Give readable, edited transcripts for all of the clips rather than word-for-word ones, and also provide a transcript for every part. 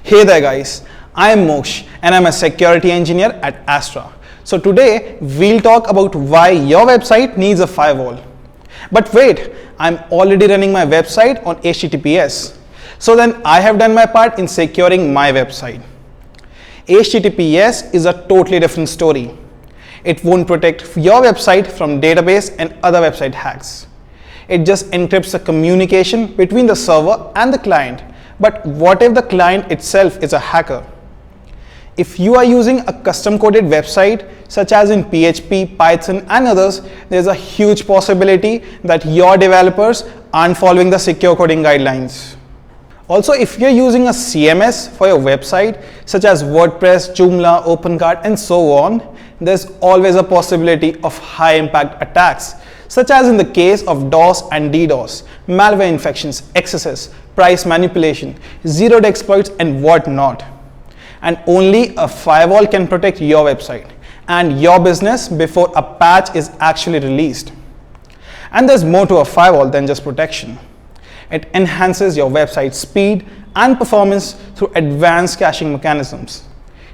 Hey there guys, I am Moksh and I'm a security engineer at Astra. So today we'll talk about why your website needs a firewall. But wait, I'm already running my website on HTTPS. So then I have done my part in securing my website. HTTPS is a totally different story. It won't protect your website from database and other website hacks. It just encrypts the communication between the server and the client. But what if the client itself is a hacker? If you are using a custom coded website such as in PHP, Python and others, there's a huge possibility that your developers aren't following the secure coding guidelines. Also, if you're using a CMS for your website such as WordPress, Joomla, OpenCart and so on, there's always a possibility of high impact attacks, such as in the case of DOS and DDoS, malware infections, excesses, price manipulation, zero-day exploits and whatnot. And only a firewall can protect your website and your business before a patch is actually released. And there's more to a firewall than just protection. It enhances your website's speed and performance through advanced caching mechanisms.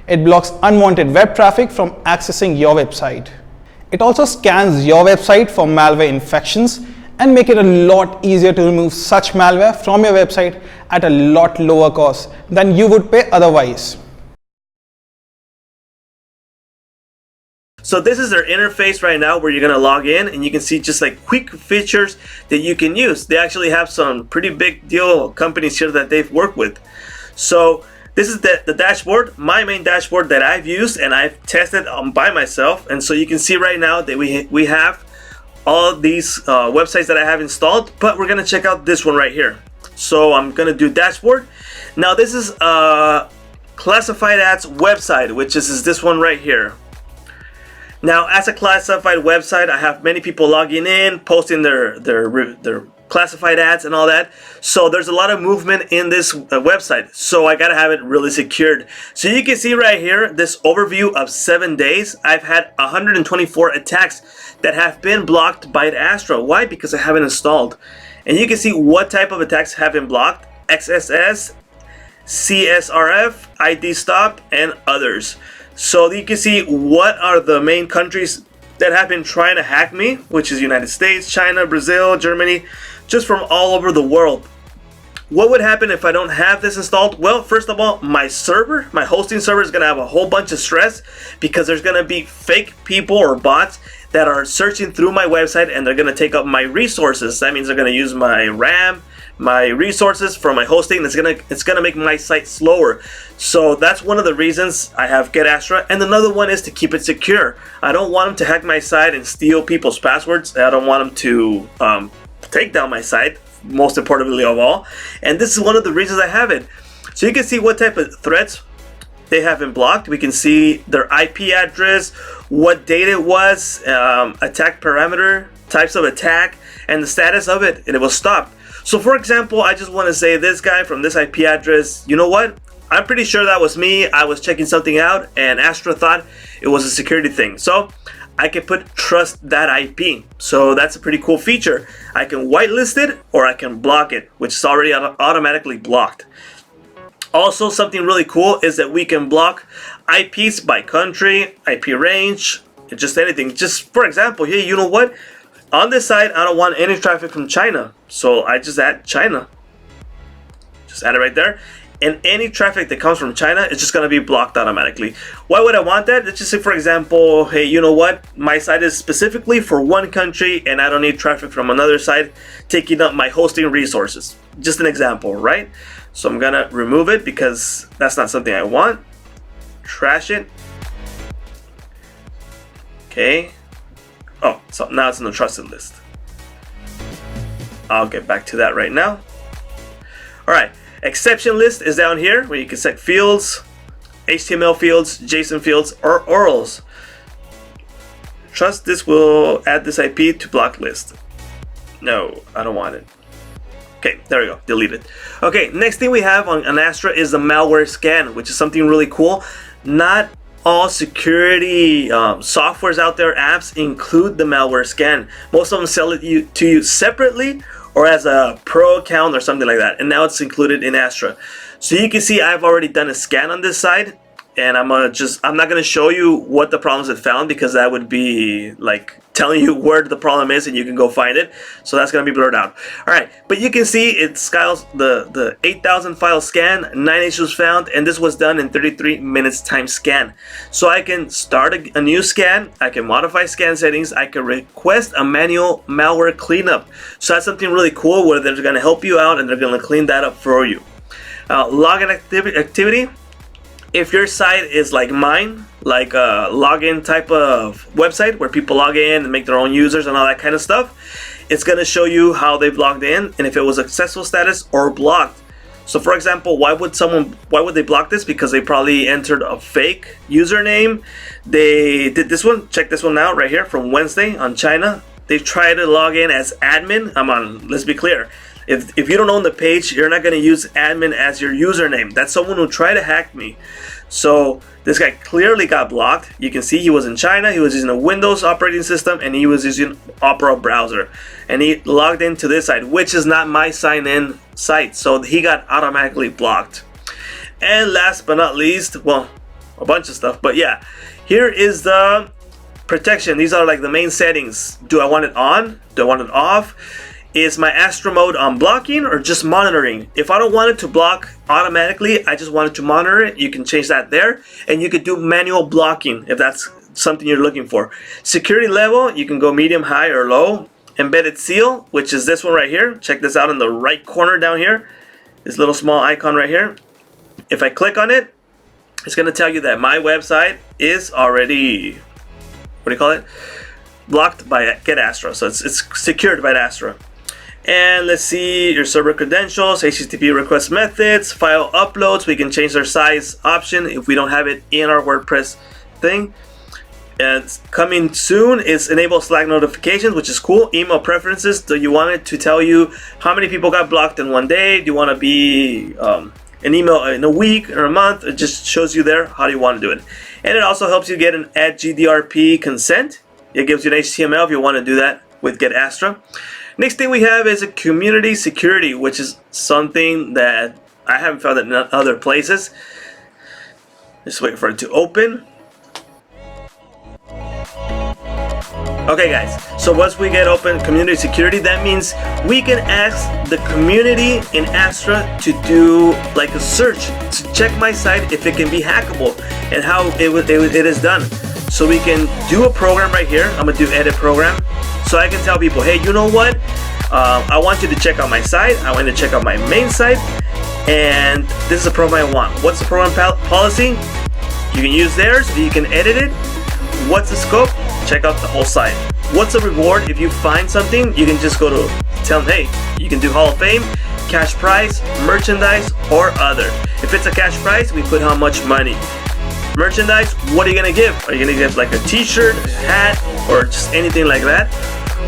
It blocks unwanted web traffic from accessing your website. It also scans your website for malware infections and make it a lot easier to remove such malware from your website at a lot lower cost than you would pay otherwise. So this is their interface right now where you're going to log in and you can see just like quick features that you can use. They actually have some pretty big deal companies here that they've worked with. So this is the dashboard, my main dashboard that I've used and I've tested by myself. And so you can see right now that we have all these websites that I have installed, but we're going to check out this one right here. So I'm going to do dashboard. Now this is a classified ads website, which is this one right here. Now, as a classified website, I have many people logging in, posting their classified ads and all that. So there's a lot of movement in this website. So I gotta have it really secured. So you can see right here, this overview of 7 days, I've had 124 attacks that have been blocked by Astra. Why? Because I haven't installed. And you can see what type of attacks have been blocked: XSS, CSRF, ID stop, and others. So you can see what are the main countries that have been trying to hack me, which is United States, China, Brazil, Germany, just from all over the world. What would happen if I don't have this installed? Well, first of all, my hosting server is going to have a whole bunch of stress because there's going to be fake people or bots that are searching through my website and they're going to take up my resources. That means they're going to use my RAM, my resources for my hosting. It's gonna make my site slower. So that's one of the reasons I have Get Astra. And another one is to keep it secure. I don't want them to hack my site and steal people's passwords. I don't want them to take down my site, most importantly of all. And this is one of the reasons I have it. So you can see what type of threats they have been blocked. We can see their IP address, what date it was, attack parameter, types of attack, and the status of it, and it was stopped. So for example, I just want to say this guy from this IP address, you know what? I'm pretty sure that was me. I was checking something out and Astra thought it was a security thing. So I can put trust that IP. So that's a pretty cool feature. I can whitelist it or I can block it, which is already automatically blocked. Also, something really cool is that we can block IPs by country, IP range, just anything. Just for example, here, you know what? On this side, I don't want any traffic from China, so I just add China. Just add it right there. And any traffic that comes from China is just going to be blocked automatically. Why would I want that? Let's just say, for example, hey, you know what? My site is specifically for one country and I don't need traffic from another site taking up my hosting resources. Just an example, right? So I'm going to remove it because that's not something I want. Trash it. Okay. Oh, so now it's in the trusted list. I'll get back to that right now. Alright, exception list is down here where you can set fields, HTML fields, JSON fields, or URLs. Trust this will add this IP to block list. No, I don't want it. Okay, there we go, delete it. Okay, next thing we have on Astra is the malware scan, which is something really cool. Not all security softwares out there, apps, include the malware scan. Most of them sell it to you separately or as a pro account or something like that, and now it's included in Astra. So you can see I've already done a scan on this side, and I'm not gonna show you what the problems it found, because that would be like telling you where the problem is and you can go find it. So that's gonna be blurred out. All right, but you can see it scales the 8,000 file scan, 9 issues found, and this was done in 33 minutes time scan. So I can start a new scan, I can modify scan settings, I can request a manual malware cleanup. So that's something really cool where they're gonna help you out and they're gonna clean that up for you. Login activity. If your site is like mine, like a login type of website where people log in and make their own users and all that kind of stuff, it's going to show you how they've logged in and if it was successful status or blocked. So for example, why would they block this? Because they probably entered a fake username. They did this one. Check this one out right here from Wednesday on China. They tried to log in as admin. Let's be clear. If you don't own the page, you're not going to use admin as your username. That's someone who tried to hack me. So this guy clearly got blocked. You can see he was in China, he was using a Windows operating system, and he was using Opera browser. And he logged into this site, which is not my sign-in site. So he got automatically blocked. And last but not least, well, a bunch of stuff, but yeah, here is the protection. These are like the main settings. Do I want it on? Do I want it off? Is my Astra mode on blocking or just monitoring? If I don't want it to block automatically, I just want it to monitor it, you can change that there. And you could do manual blocking if that's something you're looking for. Security level, you can go medium, high, or low. Embedded seal, which is this one right here. Check this out in the right corner down here. This little small icon right here. If I click on it, it's going to tell you that my website is already, blocked by GetAstra. So it's secured by Astra. And let's see your server credentials, HTTP request methods, file uploads. We can change their size option if we don't have it in our WordPress thing. And coming soon is enable Slack notifications, which is cool. Email preferences. Do you want it to tell you how many people got blocked in one day? Do you want to be an email in a week or a month? It just shows you there how do you want to do it. And it also helps you get an @GDRP consent. It gives you an HTML if you want to do that with GetAstra. Next thing we have is a community security, which is something that I haven't found in other places. Just wait for it to open. Okay guys, so once we get open community security, that means we can ask the community in Astra to do like a search to check my site if it can be hackable and how it is done. So we can do a program right here. I'm gonna do edit program. So I can tell people, hey, you know what? I want you to check out my site. I want you to check out my main site. And this is a program I want. What's the program policy? You can use theirs, you can edit it. What's the scope? Check out the whole site. What's the reward? If you find something, you can just go to tell them, hey, you can do Hall of Fame, cash prize, merchandise, or other. If it's a cash prize, we put how much money. Merchandise, what are you gonna give? Are you gonna give like a t-shirt, a hat, or just anything like that?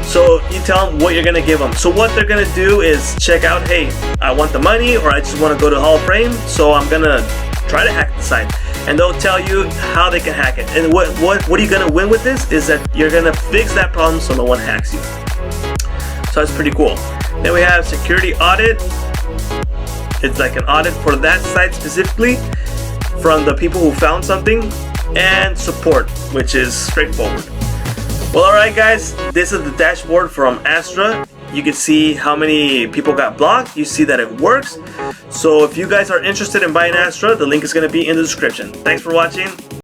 So you tell them what you're gonna give them. So what they're gonna do is check out, hey, I want the money, or I just want to go to Hall of Fame, so I'm gonna try to hack the site. And they'll tell you how they can hack it. And what are you gonna win with this is that you're gonna fix that problem so no one hacks you. So that's pretty cool. Then we have security audit. It's like an audit for that site specifically from the people who found something, and support, which is straightforward. Well, alright guys, this is the dashboard from Astra. You can see how many people got blocked. You see that it works. So if you guys are interested in buying Astra, the link is going to be in the description. Thanks for watching.